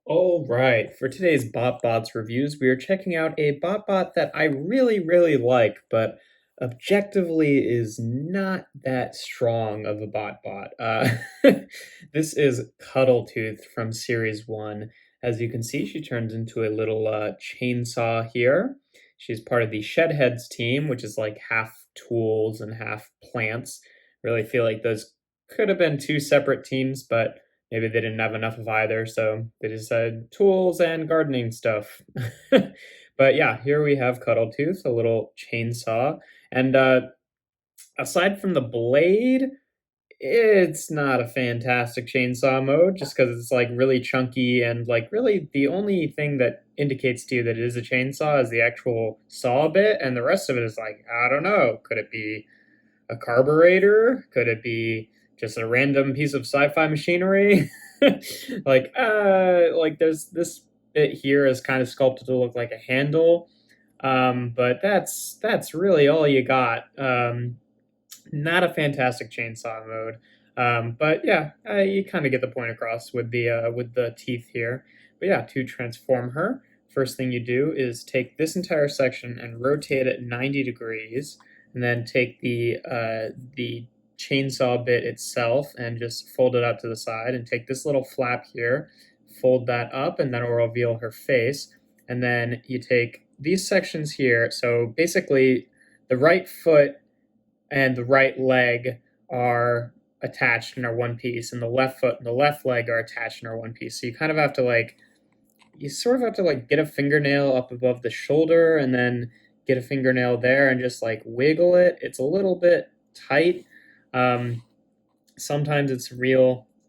All right, for today's BotBots reviews, we are checking out a BotBot that I really like, but objectively is not that strong of a BotBot. This is CUDDLETOOTH from Series 1. As you can see, she turns into a little chainsaw here. She's part of the Shedheads team, which is like half tools and half plants. Really feel like those could have been two separate teams, but maybe they didn't have enough of either, so they just said tools and gardening stuff. But yeah, here we have Cuddletooth, a little chainsaw. And aside from the blade, it's not a fantastic chainsaw mode just because it's like really chunky and like really the only thing that indicates to you that it is a chainsaw is the actual saw bit, and the rest of it is like, I don't know, could it be a carburetor? Could it be just a random piece of sci-fi machinery? Like there's this bit here is kind of sculpted to look like a handle, but that's really all you got. Not a fantastic chainsaw mode, but yeah, you kind of get the point across with the teeth here. But yeah, to transform her, first thing you do is take this entire section and rotate it 90 degrees, and then take the chainsaw bit itself and just fold it out to the side, and take this little flap here, fold that up, and then it will reveal her face. And then you take these sections here, so basically the right foot and the right leg are attached and are one piece, and the left foot and the left leg are attached and are one piece. So you kind of have to you sort of have to get a fingernail up above the shoulder and then get a fingernail there and just wiggle it. It's a little bit tight. Sometimes it's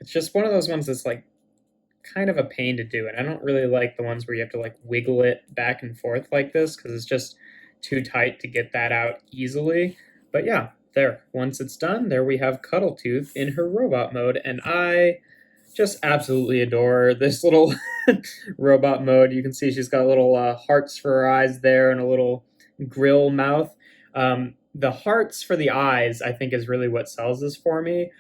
just one of those ones that's kind of a pain to do. And I don't really like the ones where you have to wiggle it back and forth like this because it's just too tight to get that out easily. But yeah, there. Once it's done, there we have Cuddletooth in her robot mode, and I just absolutely adore this little robot mode. You can see she's got little hearts for her eyes there and a little grill mouth. The hearts for the eyes, I think, is really what sells this for me.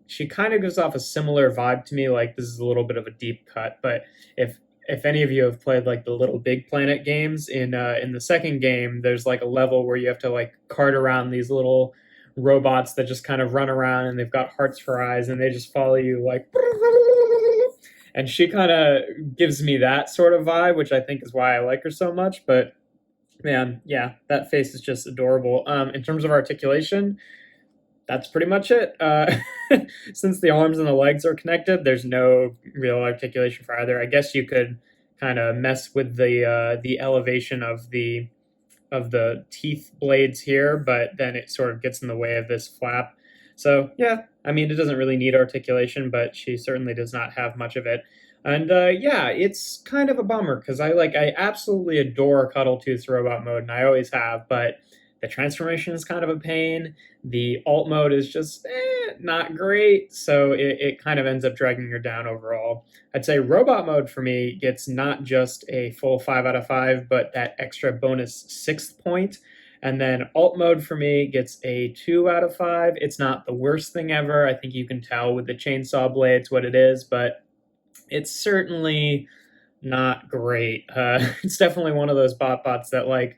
She kind of gives off a similar vibe to me, like this is a little bit of a deep cut, but if any of you have played the Little Big Planet games, in the second game, there's a level where you have to cart around these little robots that just kind of run around, and they've got hearts for eyes, and they just follow you and she kind of gives me that sort of vibe, which I think is why I like her so much. But man, yeah, that face is just adorable. In terms of articulation, that's pretty much it. Since the arms and the legs are connected, there's no real articulation for either. I guess you could kind of mess with the elevation of the teeth blades here, but then it sort of gets in the way of this flap. So yeah, I mean, it doesn't really need articulation, but she certainly does not have much of it. And yeah, it's kind of a bummer because I absolutely adore Cuddletooth's robot mode, and I always have, but the transformation is kind of a pain. The alt mode is just not great, so it kind of ends up dragging her down overall. I'd say robot mode for me gets not just a full 5 out of 5, but that extra bonus 6th point. And then alt mode for me gets a 2 out of 5. It's not the worst thing ever. I think you can tell with the chainsaw blades what it is, but it's certainly not great. It's definitely one of those BotBots that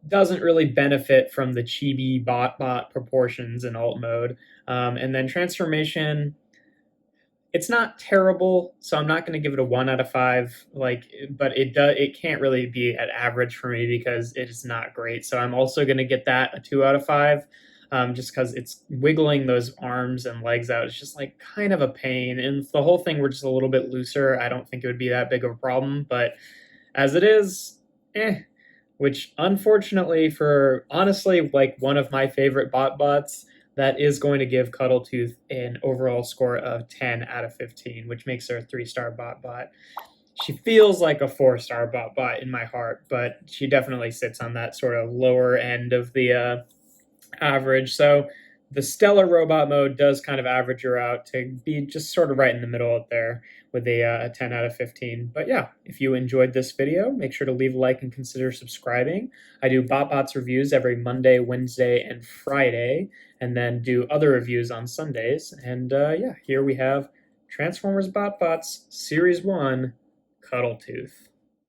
doesn't really benefit from the chibi BotBot proportions in alt mode. And then transformation, it's not terrible, so I'm not going to give it a 1 out of 5. But it can't really be at average for me because it is not great. So I'm also going to get that a 2 out of 5. Just because it's wiggling those arms and legs out. It's just kind of a pain. And if the whole thing were just a little bit looser, I don't think it would be that big of a problem. But as it is, which unfortunately for honestly one of my favorite BotBots, that is going to give Cuddletooth an overall score of 10 out of 15, which makes her a 3-star BotBot. She feels like a 4-star BotBot in my heart, but she definitely sits on that sort of lower end of the average. So the stellar robot mode does kind of average her out to be just sort of right in the middle up there with a 10 out of 15. But yeah, if you enjoyed this video, make sure to leave a like and consider subscribing. I do BotBots reviews every Monday, Wednesday, and Friday, and then do other reviews on Sundays. And yeah, here we have Transformers BotBots Series 1 CUDDLETOOTH.